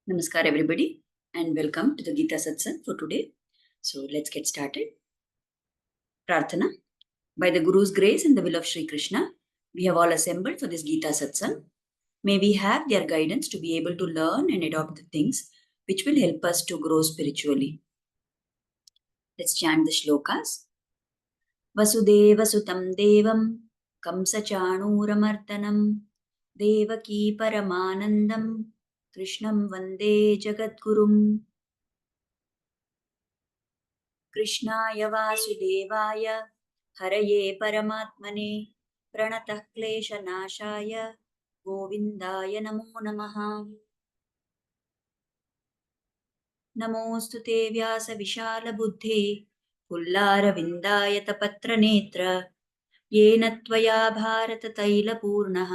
Namaskar everybody and welcome to the Gita Satsang for today. So let's get started. Prarthana. By the Guru's grace and the will of Sri Krishna, we have all assembled for this Gita Satsang. May we have their guidance to be able to learn and adopt the things which will help us to grow spiritually. Let's chant the shlokas. Vasudeva Sutam Devam Kamsa Chanuramartanam Devaki Paramanandam Krishnam Vande Jagadgurum कृष्णाय वासुदेवाय हरये परमात्मने प्रणतः क्लेशनाशाय गोविन्दाय नमो नमः। नमोऽस्तु ते व्यासविशालबुद्धे पुल्लारविन्दायतपत्रनेत्र येन त्वया भारततैलपूर्णः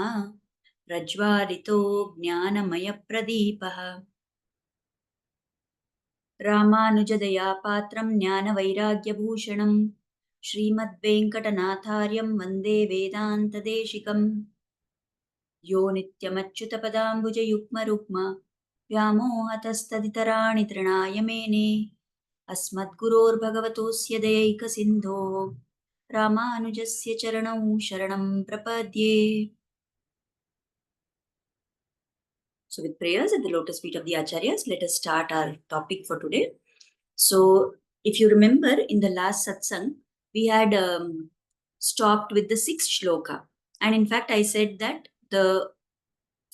प्रज्वालितो ज्ञानमयप्रदीपः। रामानुजदयापात्रं ज्ञानवैराग्यभूषणं श्रीमद्वेङ्कटनाथार्यं वन्दे वेदान्तदेशिकम्। यो नित्यमच्युतपदाम्बुजयुग्मरुक्म व्यामोहतस्तदितराणि तृणाय मेने अस्मद्गुरोर्भगवतोऽस्य दयैकसिन्धोः रामानुजस्य चरणौ शरणं प्रपद्ये। So with prayers at the lotus feet of the Acharyas, let us start our topic for today. So if you remember in the last satsang, we had stopped with the sixth shloka. And in fact, I said that the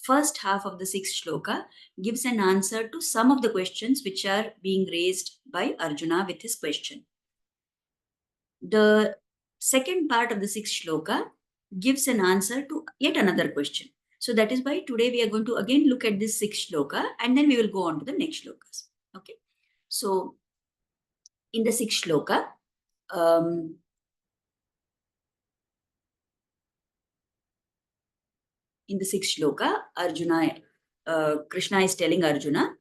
first half of the sixth shloka gives an answer to some of the questions which are being raised by Arjuna with his question. The second part of the sixth shloka gives an answer to yet another question. So that is why today we are going to again look at this sixth shloka and then we will go on to the next shlokas. Okay. So in the sixth shloka, Arjuna, Krishna is telling Arjuna,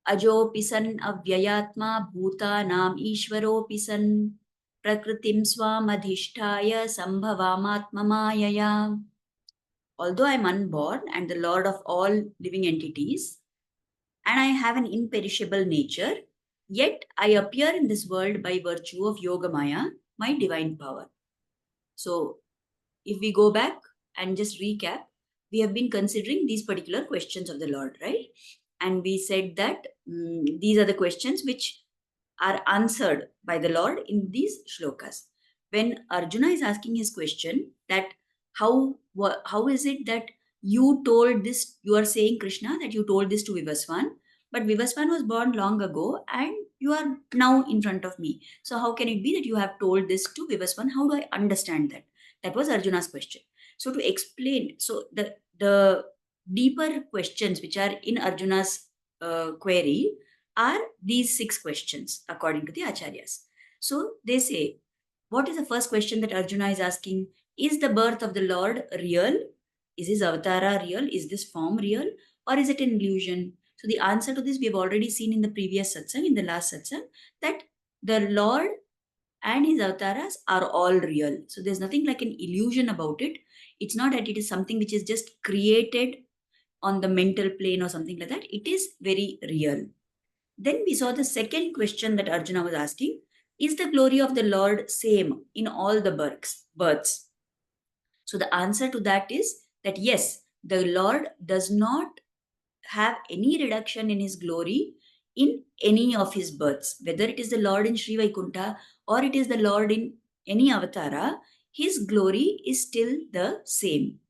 Ajopi san avyayatma bhutanam ishvaropi san prakritim swamadhishtaya sambhavamatmamayaya. Although I am unborn and the Lord of all living entities, and I have an imperishable nature, yet I appear in this world by virtue of Yogamaya, my divine power. So, if we go back and just recap, we have been considering these particular questions of the Lord, right? And we said that these are the questions which are answered by the Lord in these shlokas. When Arjuna is asking his question that how is it that you told this, you are saying, Krishna, that you told this to Vivaswan, but Vivaswan was born long ago and you are now in front of me. So how can it be that you have told this to Vivaswan? How do I understand that? That was Arjuna's question. So to explain, so the deeper questions which are in Arjuna's query are these six questions according to the Acharyas. So they say, what is the first question that Arjuna is asking? Is the birth of the Lord real? Is his avatara real? Is this form real? Or is it an illusion? So the answer to this we have already seen in the previous satsang, in the last satsang, that the Lord and his avatars are all real. So there's nothing like an illusion about it. It's not that it is something which is just created on the mental plane or something like that. It is very real. Then we saw the second question that Arjuna was asking. Is the glory of the Lord same in all the births? So the answer to that is that yes, the Lord does not have any reduction in his glory in any of his births. Whether it is the Lord in Sri Vaikuntha or it is the Lord in any avatara, his glory is still the same.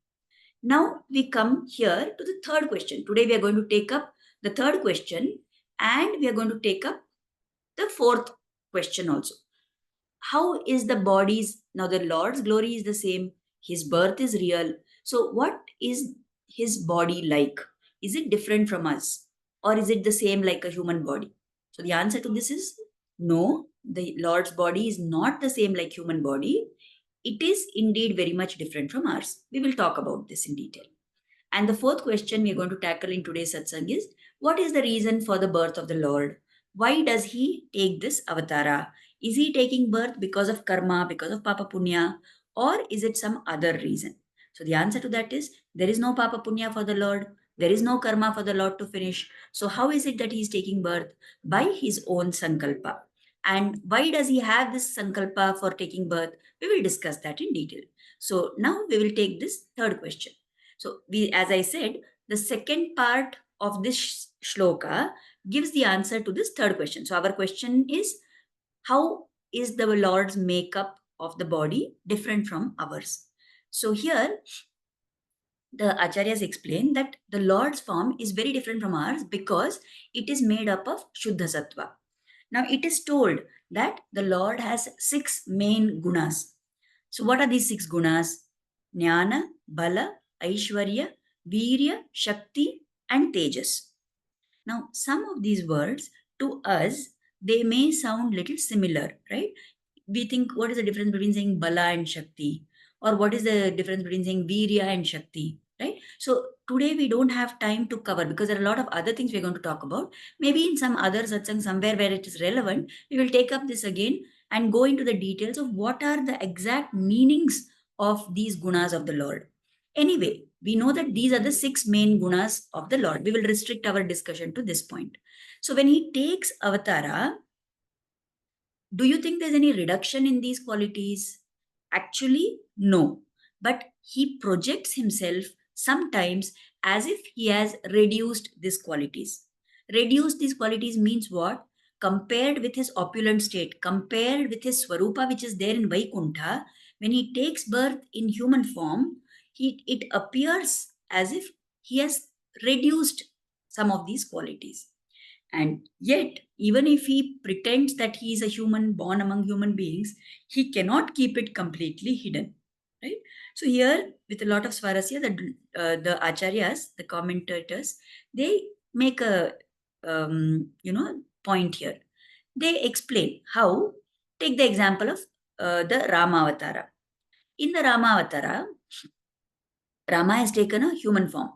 Now we come here to the third question. Today we are going to take up the third question and we are going to take up the fourth question also. How is the body's, now the Lord's glory is the same, his birth is real. So what is his body like? Is it different from us? Or is it the same like a human body? So the answer to this is no, the Lord's body is not the same like human body. It is indeed very much different from ours. We will talk about this in detail. And the fourth question we are going to tackle in today's satsang is, what is the reason for the birth of the Lord? Why does he take this avatara? Is he taking birth because of karma, because of papa punya, or is it some other reason? So the answer to that is, there is no papa punya for the Lord. There is no karma for the Lord to finish. So how is it that he is taking birth? By his own sankalpa. And why does he have this sankalpa for taking birth? We will discuss that in detail. So now we will take this third question. So as I said, the second part of this shloka gives the answer to this third question. So our question is, how is the Lord's makeup of the body different from ours? So here the acharyas explain that the Lord's form is very different from ours because it is made up of Shuddha Sattva. Now it is told that the Lord has 6 main gunas. So what are these 6 gunas? Jnana, Bala, Aishwarya, Virya, Shakti and Tejas. Now some of these words to us, they may sound little similar, right? We think, what is the difference between saying Bala and Shakti? Or what is the difference between saying Virya and Shakti? Right? So today we don't have time to cover because there are a lot of other things we're going to talk about. Maybe in some other satsang, somewhere where it is relevant, we will take up this again and go into the details of what are the exact meanings of these gunas of the Lord. Anyway, we know that these are the 6 main gunas of the Lord. We will restrict our discussion to this point. So when he takes avatara, do you think there's any reduction in these qualities? Actually, no. But he projects himself sometimes as if he has reduced these qualities. Reduced these qualities means what? Compared with his opulent state, compared with his Swarupa, which is there in Vaikuntha, when he takes birth in human form, it appears as if he has reduced some of these qualities. And yet, even if he pretends that he is a human born among human beings, he cannot keep it completely hidden. Right? So here, with a lot of swarasya, the acharyas, the commentators, they make a point here. They explain how. Take the example of the Ramavatara. In the Ramavatara, Rama has taken a human form.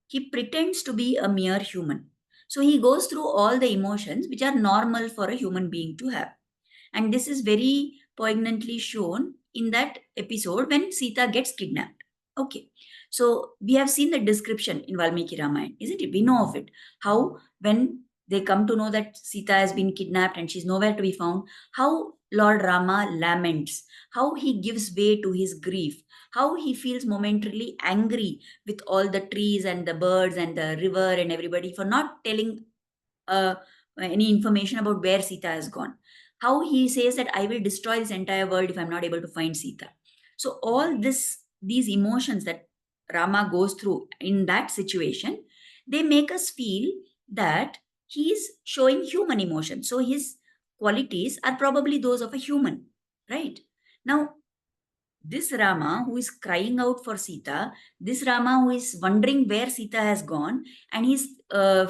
He pretends to be a mere human. So he goes through all the emotions which are normal for a human being to have. And this is very poignantly shown in that episode when Sita gets kidnapped. Okay. So we have seen the description in Valmiki Ramayana, isn't it? We know of it. How when they come to know that Sita has been kidnapped and she's nowhere to be found, how Lord Rama laments, how he gives way to his grief, how he feels momentarily angry with all the trees and the birds and the river and everybody for not telling any information about where Sita has gone. How he says that I will destroy this entire world if I'm not able to find Sita. So all these emotions that Rama goes through in that situation, they make us feel that he is showing human emotion. So his qualities are probably those of a human, right? Now, this Rama who is crying out for Sita, this Rama who is wondering where Sita has gone, and he's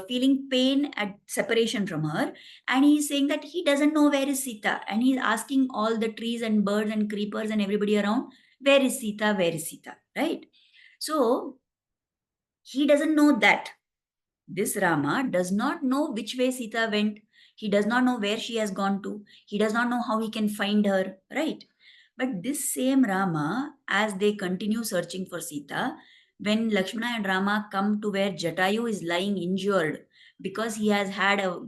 feeling pain at separation from her, and he's saying that he doesn't know where is Sita, and he's asking all the trees and birds and creepers and everybody around, where is Sita, where is Sita, right? So he doesn't know that. This Rama does not know which way Sita went. He does not know where she has gone to. He does not know how he can find her, right? But this same Rama, as they continue searching for Sita, when Lakshmana and Rama come to where Jatayu is lying injured because he has had a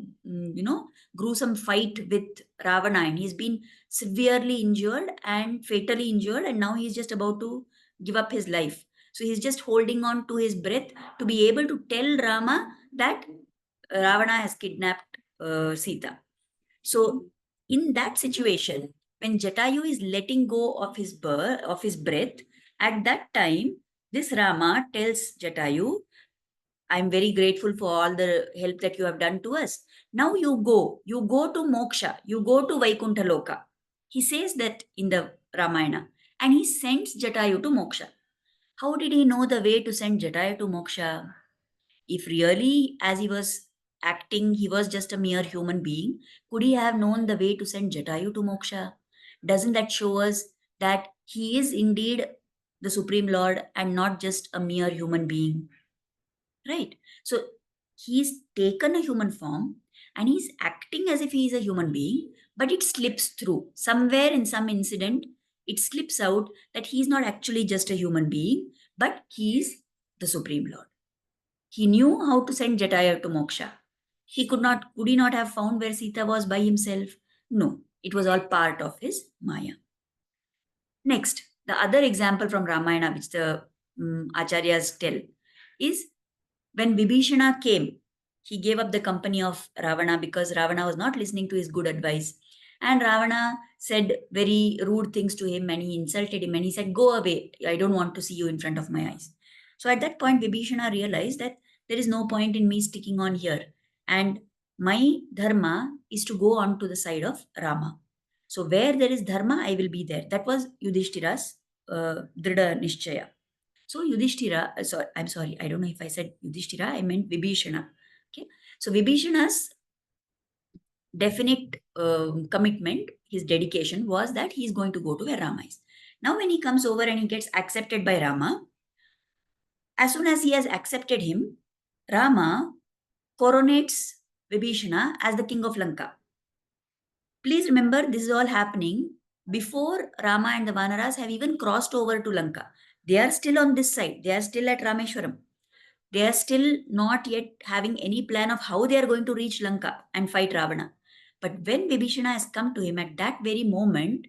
gruesome fight with Ravana and he's been severely injured and fatally injured, and now he's just about to give up his life. So he's just holding on to his breath to be able to tell Rama that Ravana has kidnapped Sita. So in that situation, when Jatayu is letting go of his breath, at that time, this Rama tells Jatayu, I'm very grateful for all the help that you have done to us. Now you go to Moksha, you go to Vaikuntha Loka. He says that in the Ramayana, and he sends Jatayu to Moksha. How did he know the way to send Jatayu to Moksha? If really, as he was acting, he was just a mere human being, could he have known the way to send Jatayu to Moksha? Doesn't that show us that he is indeed the Supreme Lord and not just a mere human being? Right? So he's taken a human form and he's acting as if he is a human being, but it slips through. Somewhere in some incident, it slips out that he's not actually just a human being, but he's the Supreme Lord. He knew how to send Jataya to Moksha. Could he not have found where Sita was by himself? No, it was all part of his Maya. Next, the other example from Ramayana, which the Acharyas tell, is when Vibhishana came, he gave up the company of Ravana because Ravana was not listening to his good advice. And Ravana said very rude things to him and he insulted him and he said, "Go away. I don't want to see you in front of my eyes." So at that point, Vibhishana realized that there is no point in me sticking on here. And my dharma is to go on to the side of Rama. So where there is dharma, I will be there. That was Yudhishthira's Drida Nishchaya. So Yudhishthira, I'm sorry, I don't know if I said Yudhishthira, I meant Vibhishana. Okay. So Vibhishana's definite commitment, his dedication was that he is going to go to where Rama is. Now when he comes over and he gets accepted by Rama, as soon as he has accepted him, Rama coronates Vibhishana as the king of Lanka. Please remember, this is all happening before Rama and the Vanaras have even crossed over to Lanka. They are still on this side. They are still at Rameshwaram. They are still not yet having any plan of how they are going to reach Lanka and fight Ravana. But when Vibhishana has come to him at that very moment,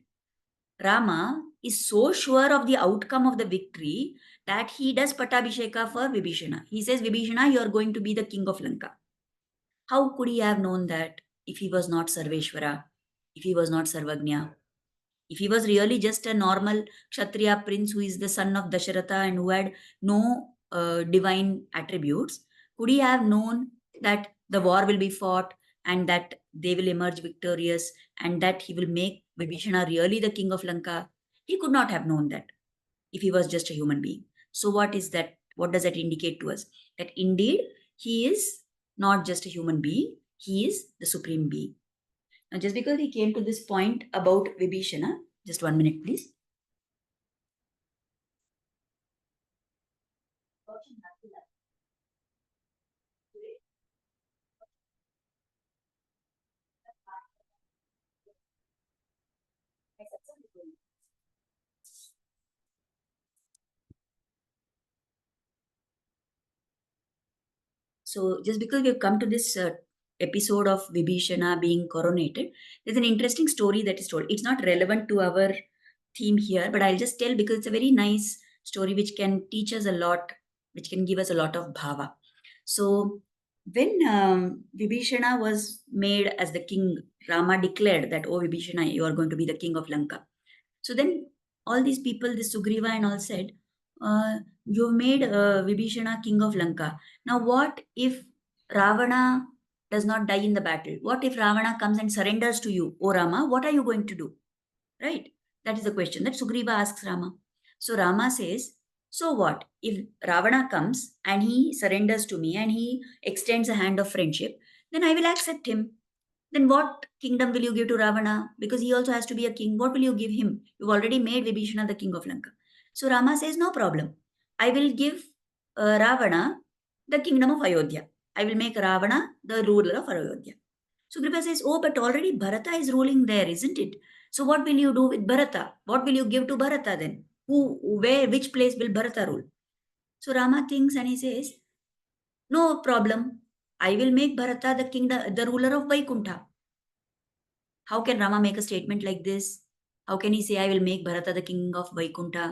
Rama is so sure of the outcome of the victory that he does Patabhisheka for Vibhishana. He says, "Vibhishana, you are going to be the king of Lanka." How could he have known that if he was not Sarveshwara, if he was not Sarvagnya? If he was really just a normal Kshatriya prince who is the son of Dasharatha and who had no divine attributes, could he have known that the war will be fought and that they will emerge victorious and that he will make Vibhishana really the king of Lanka? He could not have known that if he was just a human being. So what is that? What does that indicate to us? That indeed he is not just a human being, he is the supreme being. Now, just because we came to this point about Vibhishana, just 1 minute, please. So, just because we've come to this episode of Vibhishana being coronated, there's an interesting story that is told. It's not relevant to our theme here, but I'll just tell because it's a very nice story which can teach us a lot, which can give us a lot of bhava. So, when Vibhishana was made as the king, Rama declared that, "Oh, Vibhishana, you are going to be the king of Lanka." So then all these people, this Sugriva and all said, "You made Vibhishana king of Lanka. Now what if Ravana does not die in the battle? What if Ravana comes and surrenders to you, O Rama? What are you going to do?" Right? That is the question that Sugriva asks Rama. So Rama says, "So what? If Ravana comes and he surrenders to me and he extends a hand of friendship, then I will accept him. Then what kingdom will you give to Ravana? Because he also has to be a king. What will you give him? You've already made Vibhishana the king of Lanka." So Rama says, "No problem. I will give Ravana the kingdom of Ayodhya. I will make Ravana the ruler of Ayodhya." Sugriva says, "Oh, but already Bharata is ruling there, isn't it? So what will you do with Bharata? What will you give to Bharata then? Which place will Bharata rule?" So Rama thinks and he says, "No problem. I will make Bharata the ruler of Vaikuntha." How can Rama make a statement like this? How can he say, "I will make Bharata the king of Vaikuntha"?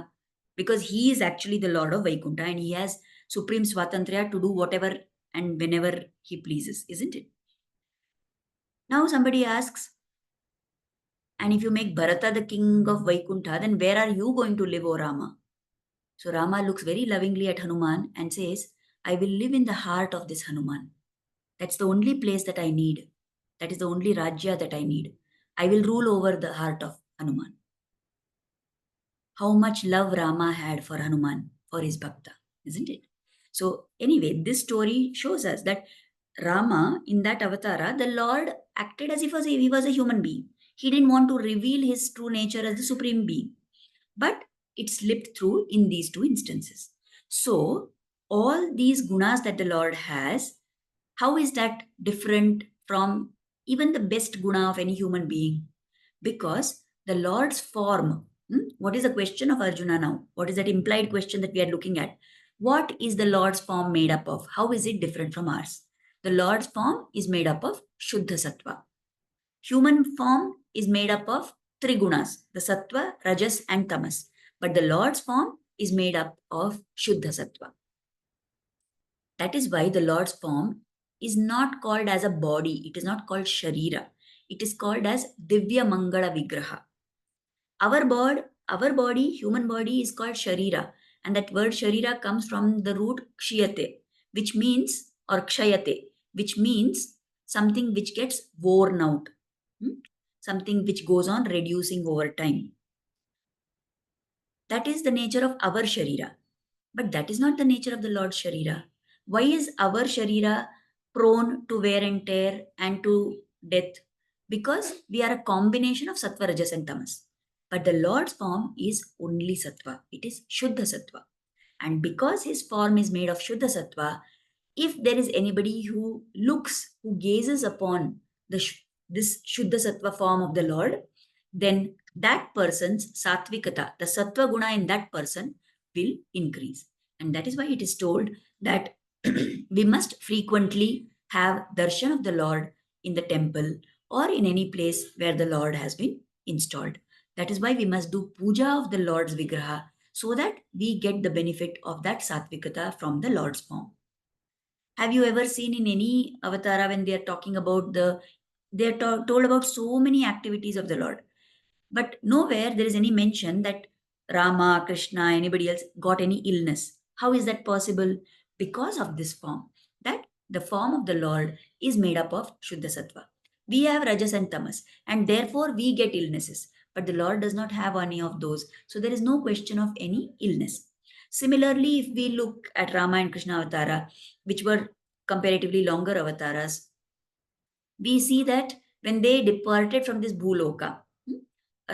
Because he is actually the lord of Vaikuntha and he has supreme swatantrya to do whatever and whenever he pleases, isn't it? Now somebody asks, "And if you make Bharata the king of Vaikuntha, then where are you going to live, O Rama?" So Rama looks very lovingly at Hanuman and says, "I will live in the heart of this Hanuman. That's the only place that I need. That is the only Rajya that I need. I will rule over the heart of Hanuman." How much love Rama had for Hanuman, for his bhakta, isn't it? So, anyway, this story shows us that Rama, in that avatara, the Lord acted as if he was a human being. He didn't want to reveal his true nature as the supreme being. But it slipped through in these two instances. So, all these gunas that the Lord has, how is that different from even the best guna of any human being? Because the Lord's form, what is the question of Arjuna now? What is that implied question that we are looking at? What is the Lord's form made up of? How is it different from ours? The Lord's form is made up of Shuddha Sattva. Human form is made up of three gunas, the Sattva, Rajas, and Tamas. But the Lord's form is made up of Shuddha Sattva. That is why the Lord's form is not called as a body. It is not called Sharira. It is called as Divya Mangala Vigraha. Our body, human body is called Sharira. And that word Sharira comes from the root Kshiyate, which means, or Kshayate, which means something which gets worn out. Something which goes on reducing over time. That is the nature of our Sharira. But that is not the nature of the Lord's Sharira. Why is our Sharira prone to wear and tear and to death? Because we are a combination of Sattva, Rajas, and Tamas. But the Lord's form is only Sattva. It is Shuddha Sattva. And because his form is made of Shuddha Sattva, if there is anybody who gazes upon this Shuddha Sattva form of the Lord, then that person's Sattvikata, the Sattva guna in that person, will increase. And that is why it is told that we must frequently have darshan of the Lord in the temple or in any place where the Lord has been installed. That is why we must do puja of the Lord's Vigraha so that we get the benefit of that Sattvikata from the Lord's form. Have you ever seen in any avatara when they are talking about they are told about so many activities of the Lord, but nowhere there is any mention that Rama, Krishna, anybody else got any illness. How is that possible? Because of this form, that the form of the Lord is made up of Shuddha Sattva. We have Rajas and Tamas, and therefore we get illnesses. But the Lord does not have any of those. So there is no question of any illness. Similarly, if we look at Rama and Krishna Avatara, which were comparatively longer avatars, we see that when they departed from this Bhuloka,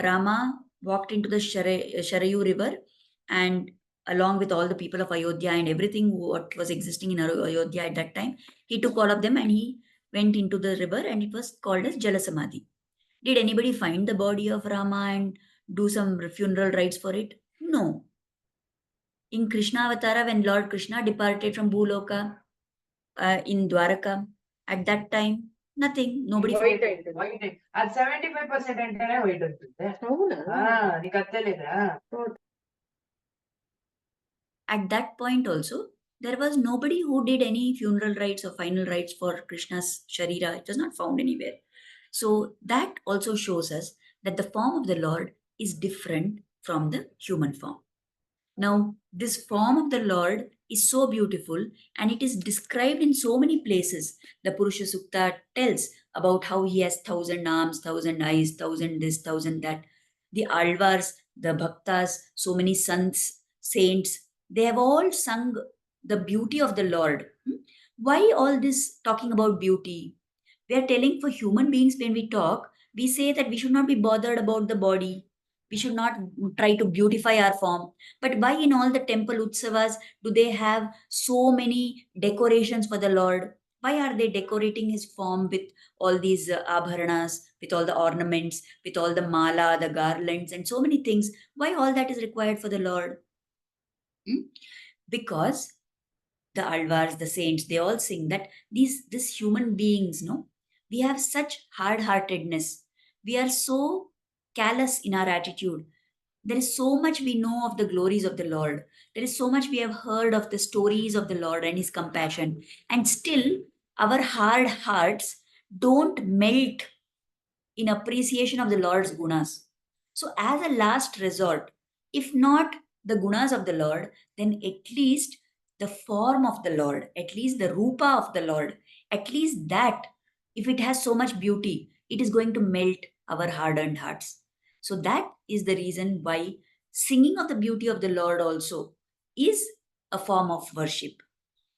Rama walked into the Sharayu river, and along with all the people of Ayodhya and everything what was existing in Ayodhya at that time, he took all of them and he went into the river, and it was called as Jalasamadhi. Did anybody find the body of Rama and do some funeral rites for it? No. In Krishna Avatara, when Lord Krishna departed from Bhuloka in Dwaraka, at that time, nothing. Nobody found. At 75% అంటేనే white ఉంటుంది. నీకు అత్తలేదా? At that point also, there was nobody who did any funeral rites or final rites for Krishna's Sharira. It was not found anywhere. So that also shows us that the form of the Lord is different from the human form. Now, this form of the Lord is so beautiful and it is described in so many places. The Purusha Sukta tells about how he has 1,000 arms, 1,000 eyes, 1,000 this, 1,000 that. The Alvars, the Bhaktas, so many sons, saints, they have all sung the beauty of the Lord. Why all this talking about beauty? We are telling for human beings when we talk, we say that we should not be bothered about the body. We should not try to beautify our form. But why in all the temple utsavas do they have so many decorations for the Lord? Why are they decorating his form with all these abharanas, with all the ornaments, with all the mala, the garlands, and so many things? Why all that is required for the Lord? Because the alvars, the saints, they all sing that these human beings, no, we have such hard-heartedness. We are so callous in our attitude. There is so much we know of the glories of the Lord. There is so much we have heard of the stories of the Lord and his compassion. And still, our hard hearts don't melt in appreciation of the Lord's gunas. So, as a last resort, if not the gunas of the Lord, then at least the form of the Lord, at least the rupa of the Lord, at least that, if it has so much beauty, it is going to melt our hardened hearts. So, that is the reason why singing of the beauty of the Lord also is a form of worship.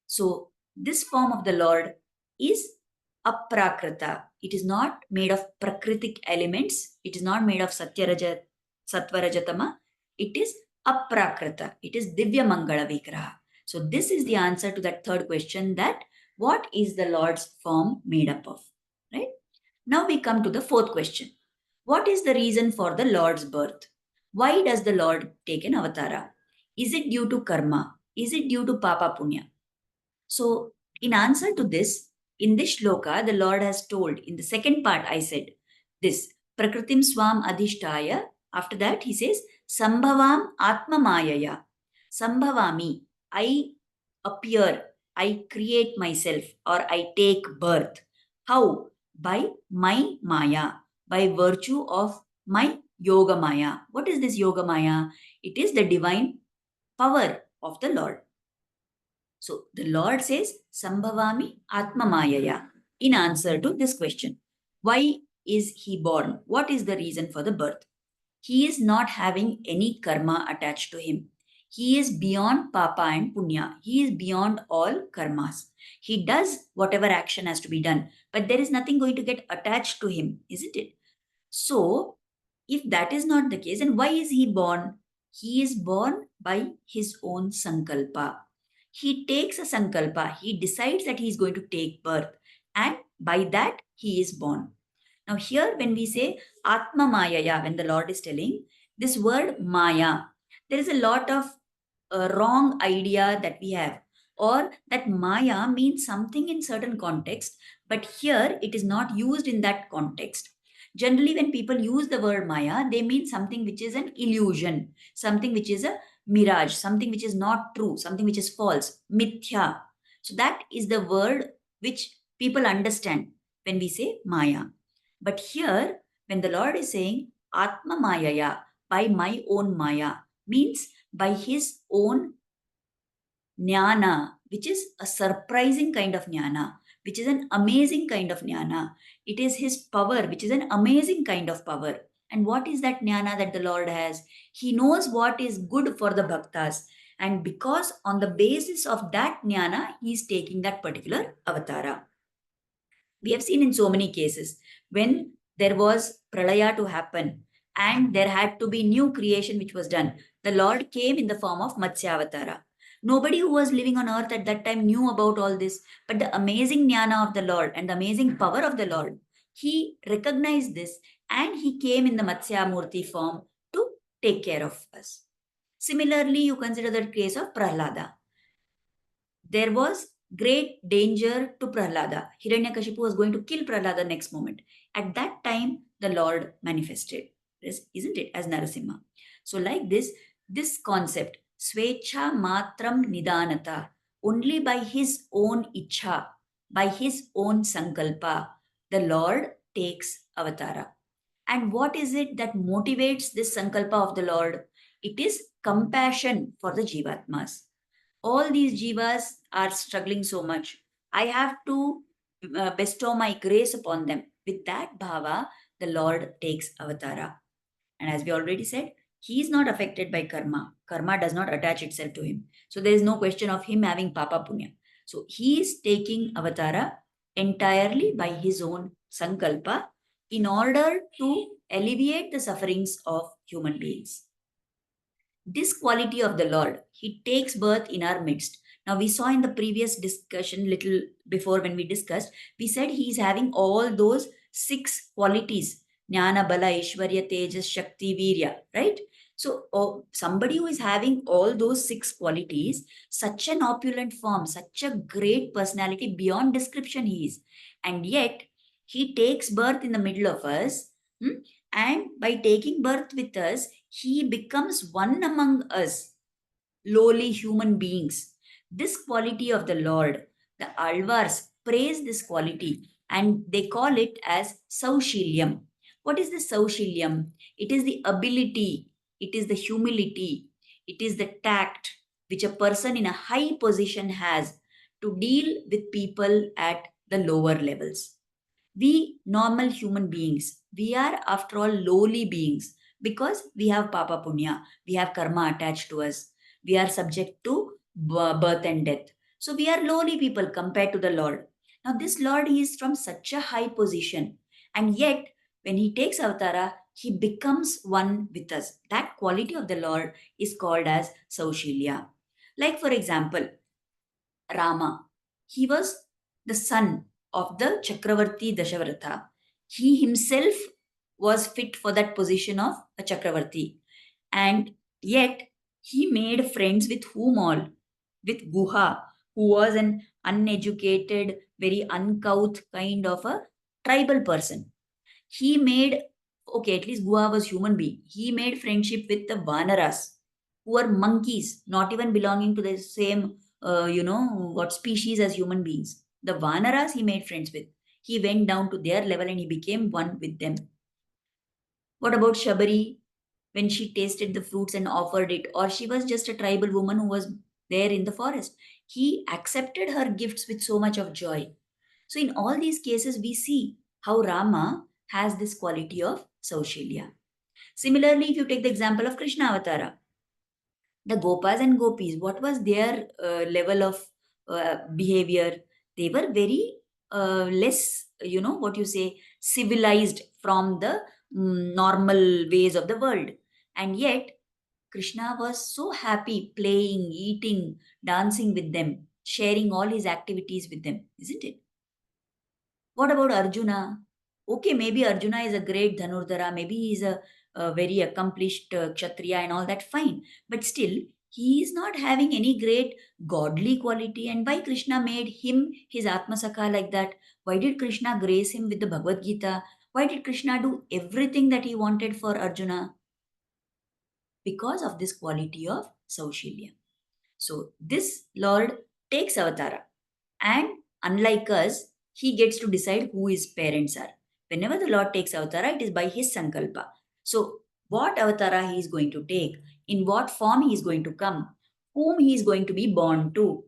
So, this form of the Lord is aprakrita. It is not made of prakritic elements. It is not made of satyaraja, satvarajatama. It is aprakrita. It is divya mangala vigraha. So this is the answer to that third question, that what is the Lord's form made up of, right? Now we come to the fourth question. What is the reason for the Lord's birth? Why does the Lord take an avatara? Is it due to karma? Is it due to Papa Punya? So, in answer to this, in this shloka, the Lord has told, in the second part, I said this, Prakritim Swam Adhishtaya. After that, he says, Sambhavam Atma Mayaya. Sambhavami, I appear, I create myself, or I take birth. How? By my Maya, by virtue of my Yoga Maya. What is this Yoga Maya? It is the divine power of the Lord. So the Lord says, Sambhavami Atma Mayaya, in answer to this question. Why is he born? What is the reason for the birth? He is not having any karma attached to him. He is beyond Papa and Punya. He is beyond all karmas. He does whatever action has to be done, but there is nothing going to get attached to him, isn't it? So, if that is not the case, then why is he born? He is born by his own sankalpa. He takes a sankalpa, he decides that he is going to take birth, and by that he is born. Now, here, when we say Atma Mayaya, when the Lord is telling this word Maya, there is a lot of wrong idea that we have, or that Maya means something in certain context, but here it is not used in that context. Generally, when people use the word Maya, they mean something which is an illusion, something which is a mirage, something which is not true, something which is false, mithya. So that is the word which people understand when we say Maya. But here, when the Lord is saying Atma Mayaya, by my own Maya, means by his own jnana, which is a surprising kind of jnana, which is an amazing kind of jnana. It is his power, which is an amazing kind of power. And what is that jnana that the Lord has? He knows what is good for the bhaktas. And because on the basis of that jnana, he is taking that particular avatara. We have seen in so many cases when there was pralaya to happen and there had to be new creation which was done. The Lord came in the form of Matsyavatara. Nobody who was living on earth at that time knew about all this, but the amazing jnana of the Lord and the amazing power of the Lord, he recognized this and he came in the Matsyamurti form to take care of us. Similarly, you consider the case of Prahlada. There was great danger to Prahlada. Hiranyakashipu was going to kill Prahlada next moment. At that time, the Lord manifested, isn't it, as Narasimha. So like this concept, Svecha Matram Nidanata, only by his own Ichha, by his own Sankalpa, the Lord takes avatara. And what is it that motivates this Sankalpa of the Lord? It is compassion for the Jivatmas. All these jivas are struggling so much. I have to bestow my grace upon them. With that bhava, the Lord takes avatara. And as we already said, he is not affected by karma. Karma does not attach itself to him. So there is no question of him having papa punya. So he is taking avatara entirely by his own sankalpa in order to alleviate the sufferings of human beings. This quality of the Lord, he takes birth in our midst. Now, we saw in the previous discussion, little before when we discussed, we said he is having all those 6 qualities: Jnana, Bala, Ishwarya, Tejas, Shakti, Virya, right? So, somebody who is having all those 6 qualities, such an opulent form, such a great personality beyond description he is. And yet, he takes birth in the middle of us. And by taking birth with us, he becomes one among us, lowly human beings. This quality of the Lord, the Alvars praise this quality and they call it as Saushilyam. What is the Saushilyam? It is the ability, it is the humility, it is the tact which a person in a high position has to deal with people at the lower levels. We normal human beings, we are after all lowly beings because we have papa punya, we have karma attached to us, we are subject to birth and death. So we are lowly people compared to the Lord. Now this Lord, he is from such a high position, and yet when he takes avatara, he becomes one with us. That quality of the Lord is called as Saushilya. Like for example, Rama, he was the son of the Chakravarti Dashavartha. He himself was fit for that position of a Chakravarti. And yet, he made friends with whom all? with Guha, who was an uneducated, very uncouth kind of a tribal person. He made, okay, at least Guha was human being. He made friendship with the Vanaras, who were monkeys, not even belonging to the same, what species as human beings. The Vanaras he made friends with. He went down to their level and he became one with them. What about Shabari? When she tasted the fruits and offered it, or she was just a tribal woman who was there in the forest. He accepted her gifts with so much of joy. So, in all these cases, we see how Rama has this quality of Saushalya. Similarly, if you take the example of Krishna Avatara, the Gopas and Gopis, what was their level of behavior? They were very less, what you say, civilized from the normal ways of the world. And yet, Krishna was so happy playing, eating, dancing with them, sharing all his activities with them, isn't it? What about Arjuna? Okay, maybe Arjuna is a great Dhanurdhara, maybe he's a very accomplished Kshatriya and all that, fine. But still, he is not having any great godly quality. And why Krishna made him his Atmasakha like that? Why did Krishna grace him with the Bhagavad Gita? Why did Krishna do everything that he wanted for Arjuna? Because of this quality of Saushalya. So this Lord takes avatara, and unlike us, he gets to decide who his parents are. Whenever the Lord takes avatara, it is by his sankalpa. So what avatara he is going to take, in what form he is going to come, whom he is going to be born to,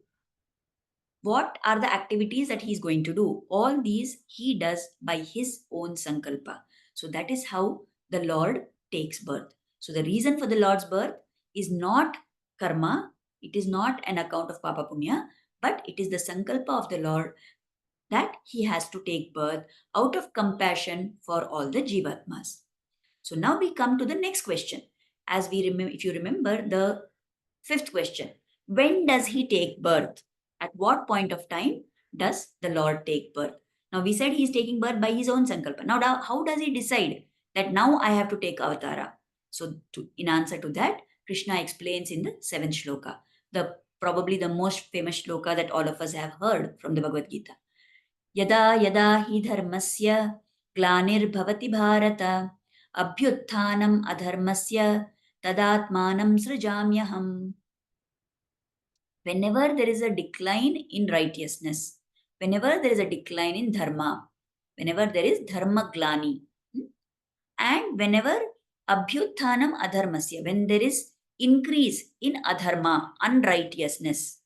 what are the activities that he is going to do, all these he does by his own sankalpa. So that is how the Lord takes birth. So the reason for the Lord's birth is not karma, it is not an account of papa punya, but it is the sankalpa of the Lord that he has to take birth out of compassion for all the jivatmas. So now we come to the next question. As we remember, if you remember the fifth question, when does he take birth? At what point of time does the Lord take birth? Now we said he is taking birth by his own sankalpa. Now how does he decide that now I have to take avatara? So in answer to that, Krishna explains in the 7th shloka, probably the most famous shloka that all of us have heard from the Bhagavad Gita. Yada yada hi dharmasya glanir-bhavati bharata abhyutthanam adharmasya tadatmanam srijamyaham. Whenever there is a decline in righteousness, whenever there is a decline in dharma, whenever there is dharma glani, and whenever abhyutthanam adharmasya, when there is increase in adharma, unrighteousness.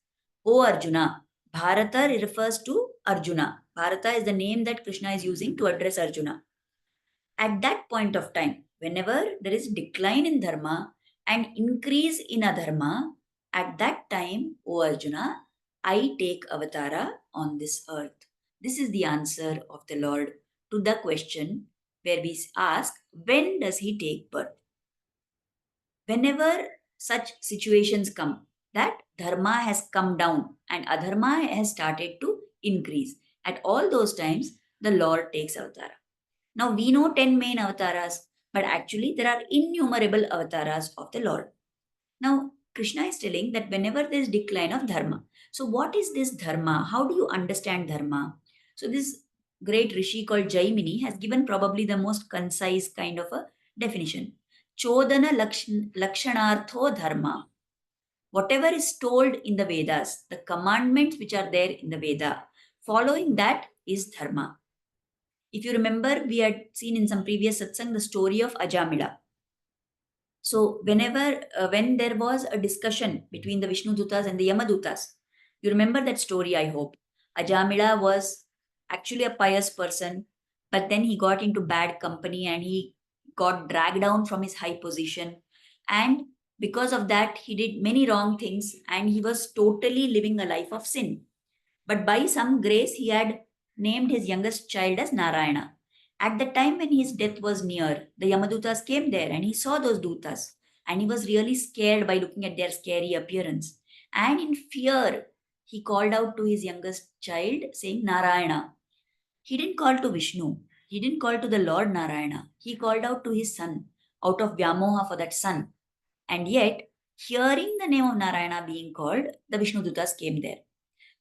O Arjuna, Bharata refers to Arjuna. Bharata is the name that Krishna is using to address Arjuna. At that point of time, whenever there is decline in dharma and increase in adharma, at that time, O Arjuna, I take avatara on this earth. This is the answer of the Lord to the question where we ask, when does he take birth? Whenever such situations come, that dharma has come down and adharma has started to increase, at all those times, the Lord takes avatara. Now we know 10 main avatars, but actually there are innumerable avatars of the Lord. Now Krishna is telling that whenever there is decline of dharma, so what is this dharma? How do you understand dharma? So this great rishi called Jaimini has given probably the most concise kind of a definition. Chodana lakshanartho dharma. Whatever is told in the Vedas, the commandments which are there in the Veda, following that is dharma. If you remember, we had seen in some previous satsang the story of Ajamila. So when there was a discussion between the Vishnu Dutas and the Yamadutas, you remember that story, I hope. Ajamila was actually a pious person, but then he got into bad company and he got dragged down from his high position. And because of that, he did many wrong things and he was totally living a life of sin. But by some grace, he had named his youngest child as Narayana. At the time when his death was near, the Yamadutas came there and he saw those Dutas. And he was really scared by looking at their scary appearance. And in fear, he called out to his youngest child saying Narayana. He didn't call to Vishnu. He didn't call to the Lord Narayana. He called out to his son out of Vyamoha for that son. And yet, Hearing the name of Narayana being called, the Vishnudutas came there.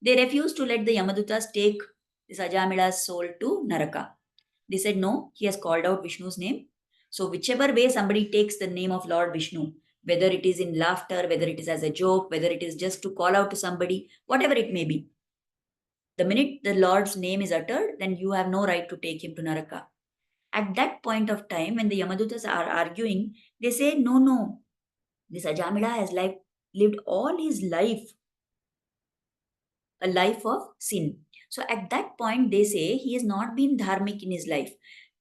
They refused to let the Yamadutas take this Ajamila's soul to Naraka. They said, no, he has called out Vishnu's name. So whichever way somebody takes the name of Lord Vishnu, whether it is in laughter, whether it is as a joke, whether it is just to call out to somebody, whatever it may be, the minute the Lord's name is uttered, then you have no right to take him to Naraka. At that point of time, when the Yamadutas are arguing, they say, no, no, this Ajamila has lived all his life a life of sin. So at that point, they say he has not been dharmic in his life.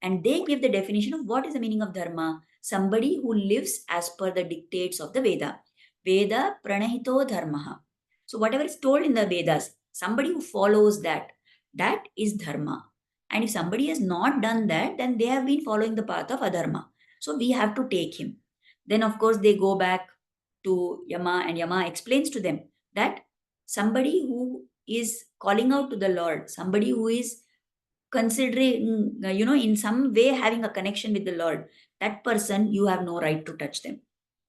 And they give the definition of what is the meaning of dharma. Somebody who lives as per the dictates of the Veda. Veda pranahito dharmaha. So whatever is told in the Vedas, somebody who follows that, that is dharma. And if somebody has not done that, then they have been following the path of adharma. So we have to take him. Then of course they go back to Yama and Yama explains to them that somebody who is calling out to the Lord, somebody who is considering, in some way having a connection with the Lord, that person, you have no right to touch them.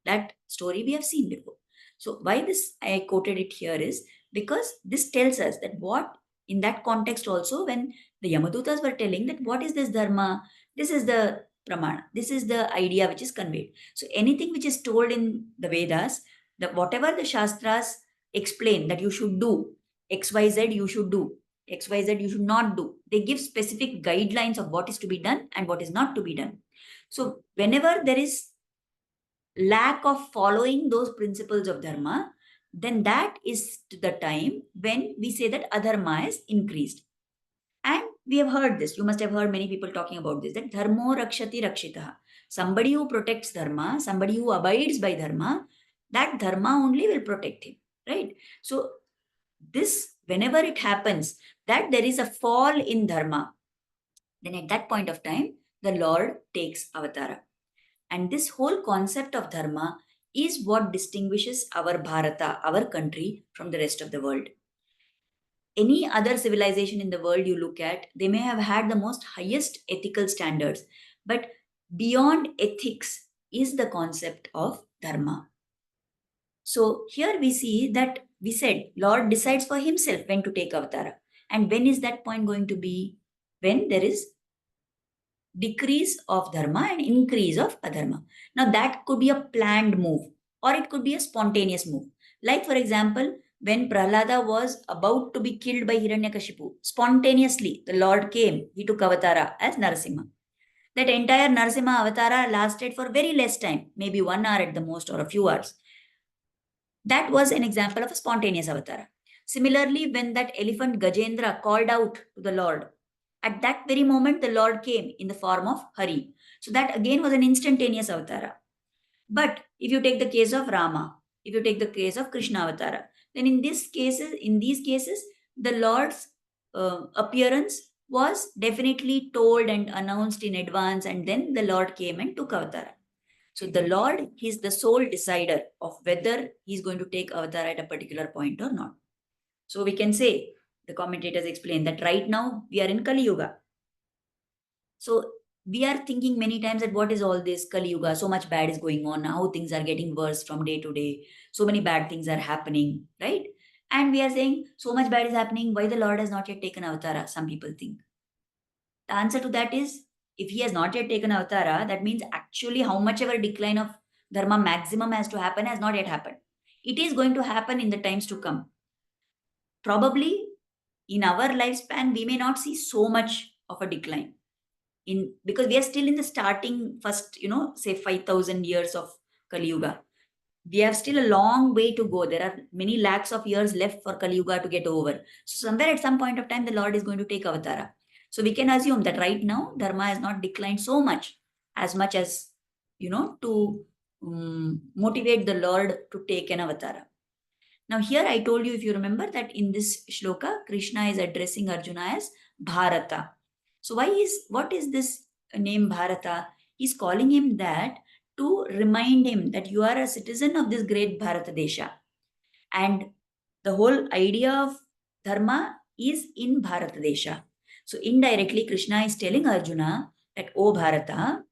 That story we have seen before. So why this I quoted it here is because this tells us that what in that context also when the Yamadutas were telling that what is this dharma, this is the pramana, this is the idea which is conveyed. So anything which is told in the Vedas, whatever the Shastras explain that you should do, XYZ you should do, XYZ you should not do. They give specific guidelines of what is to be done and what is not to be done. So whenever there is lack of following those principles of dharma, then that is the time when we say that adharma is increased. And we have heard this. You must have heard many people talking about this, that dharmo rakshati rakshitaha. Somebody who protects dharma, somebody who abides by dharma, that dharma only will protect him, right? So this, whenever it happens, that there is a fall in dharma, then at that point of time, the Lord takes avatara. And this whole concept of dharma is what distinguishes our Bharata, our country, from the rest of the world. Any other civilization in the world you look at, they may have had the most highest ethical standards, but beyond ethics is the concept of dharma. So here we see that we said Lord decides for himself when to take avatara. And when is that point going to be? When there is decrease of dharma and increase of adharma. Now that could be a planned move or it could be a spontaneous move. Like for example, when Prahlada was about to be killed by Hiranyakashipu, spontaneously the Lord came, he took avatara as Narasimha. That entire Narasimha avatara lasted for very less time, maybe 1 hour at the most or a few hours. That was an example of a spontaneous avatara. Similarly, when that elephant Gajendra called out to the Lord, at that very moment, the Lord came in the form of Hari. So that again was an instantaneous avatara. But if you take the case of Rama, if you take the case of Krishna avatara, then in these cases, the Lord's appearance was definitely told and announced in advance, and then the Lord came and took avatara. So the Lord, he's the sole decider of whether he's going to take avatar at a particular point or not. So we can say, the commentators explain that right now we are in Kali Yuga. So we are thinking many times that what is all this Kali Yuga? So much bad is going on. How things are getting worse from day to day. So many bad things are happening, right? And we are saying so much bad is happening. Why the Lord has not yet taken avatara? Some people think. The answer to that is, if he has not yet taken avatara, that means actually how much ever decline of dharma maximum has to happen has not yet happened. It is going to happen in the times to come. Probably in our lifespan, we may not see so much of a decline because we are still in the starting first, say 5,000 years of Kali Yuga. We have still a long way to go. There are many lakhs of years left for Kali Yuga to get over. So somewhere at some point of time, the Lord is going to take avatara. So we can assume that right now, dharma has not declined so much as, to motivate the Lord to take an avatara. Now here I told you, if you remember, that in this shloka, Krishna is addressing Arjuna as Bharata. So what is this name Bharata? He's calling him that to remind him that you are a citizen of this great Bharata Desha. And the whole idea of dharma is in Bharata Desha. So indirectly, Krishna is telling Arjuna that, O Bharata,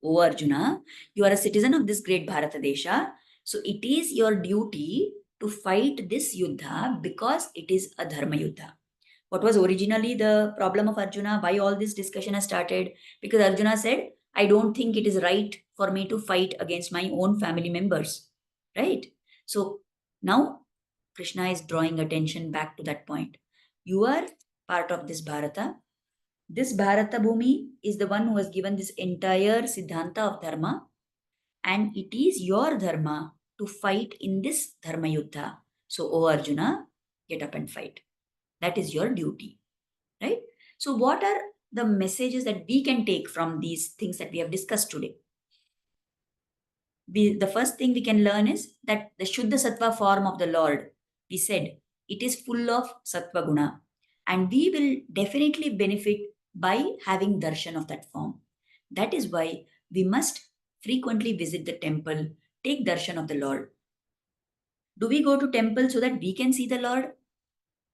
O Arjuna, you are a citizen of this great Bharata Desha. So it is your duty to fight this yuddha because it is a dharma yuddha. What was originally the problem of Arjuna? Why all this discussion has started? Because Arjuna said, I don't think it is right for me to fight against my own family members. Right? So now Krishna is drawing attention back to that point. You are part of this Bharata. This Bharata Bhumi is the one who has given this entire Siddhanta of Dharma, and it is your Dharma to fight in this Dharma Yuddha. So, O Arjuna, get up and fight. That is your duty, right? So, what are the messages that we can take from these things that we have discussed today? The first thing we can learn is that the Shuddha Sattva form of the Lord, we said, it is full of Sattva Guna. And we will definitely benefit by having darshan of that form. That is why we must frequently visit the temple, take darshan of the Lord. Do we go to temple so that we can see the Lord?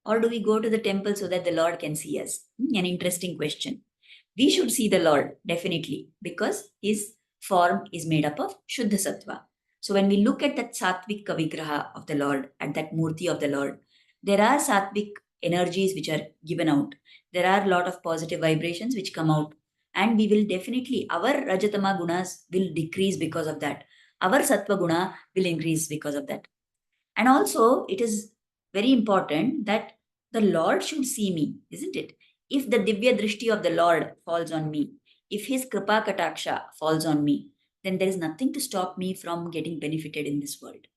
Or do we go to the temple so that the Lord can see us? An interesting question. We should see the Lord, definitely, because his form is made up of Shuddha Sattva. So when we look at that Sattvika Vigraha of the Lord, at that Murti of the Lord, there are Sattvik energies which are given out. There are a lot of positive vibrations which come out. And we will definitely, our Rajatama Gunas will decrease because of that. Our Sattva Guna will increase because of that. And also, it is very important that the Lord should see me, isn't it? If the Divya Drishti of the Lord falls on me, if his Kripa Kataksha falls on me, then there is nothing to stop me from getting benefited in this world.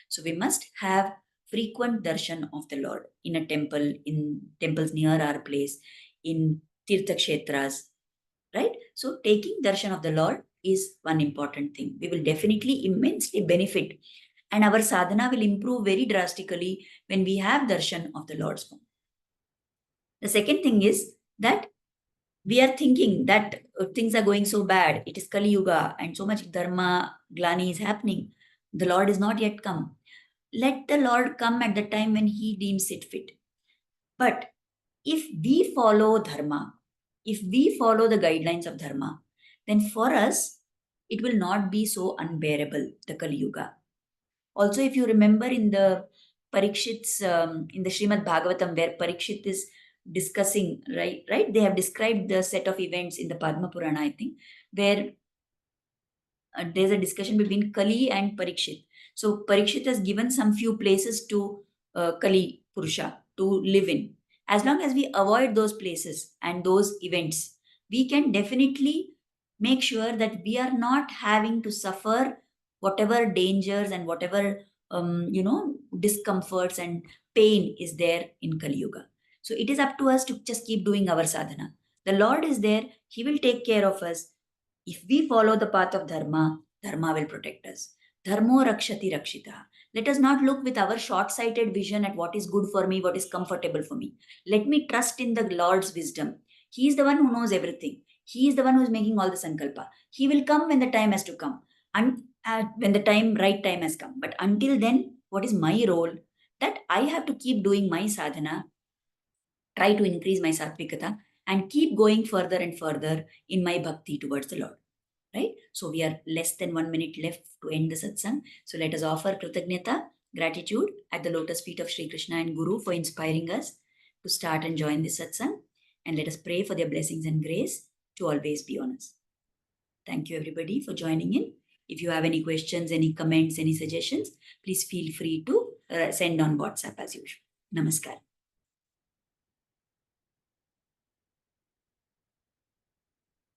So we must have frequent darshan of the Lord in a temple, in temples near our place, in Tirtha Kshetras, right? So taking darshan of the Lord is one important thing. We will definitely immensely benefit, and our sadhana will improve very drastically when we have darshan of the Lord's form. The second thing is that we are thinking that things are going so bad. It is Kali Yuga and so much dharma glani is happening. The Lord is not yet come. Let the Lord come at the time when he deems it fit. But if we follow dharma, if we follow the guidelines of dharma, then for us, it will not be so unbearable, the Kali Yuga. Also, if you remember in the Parikshit's, in the Srimad Bhagavatam, where Parikshit is discussing, right? They have described the set of events in the Padma Purana, I think, where there's a discussion between Kali and Parikshit. So Parikshit has given some few places to Kali Purusha to live in. As long as we avoid those places and those events, we can definitely make sure that we are not having to suffer whatever dangers and whatever discomforts and pain is there in Kali Yuga. So it is up to us to just keep doing our sadhana. The Lord is there. He will take care of us. If we follow the path of Dharma, Dharma will protect us. Dharmo rakshati rakshita. Let us not look with our short-sighted vision at what is good for me, what is comfortable for me. Let me trust in the Lord's wisdom. He is the one who knows everything. He is the one who is making all the sankalpa. He will come when the time has to come. And when the right time has come. But until then, what is my role? That I have to keep doing my sadhana, try to increase my sattvikata, and keep going further and further in my bhakti towards the Lord. Right? So we are less than 1 minute left to end the satsang. So let us offer kritagnyata, gratitude at the lotus feet of Sri Krishna and Guru for inspiring us to start and join this satsang. And let us pray for their blessings and grace to always be on us. Thank you everybody for joining in. If you have any questions, any comments, any suggestions, please feel free to send on WhatsApp as usual. Namaskar.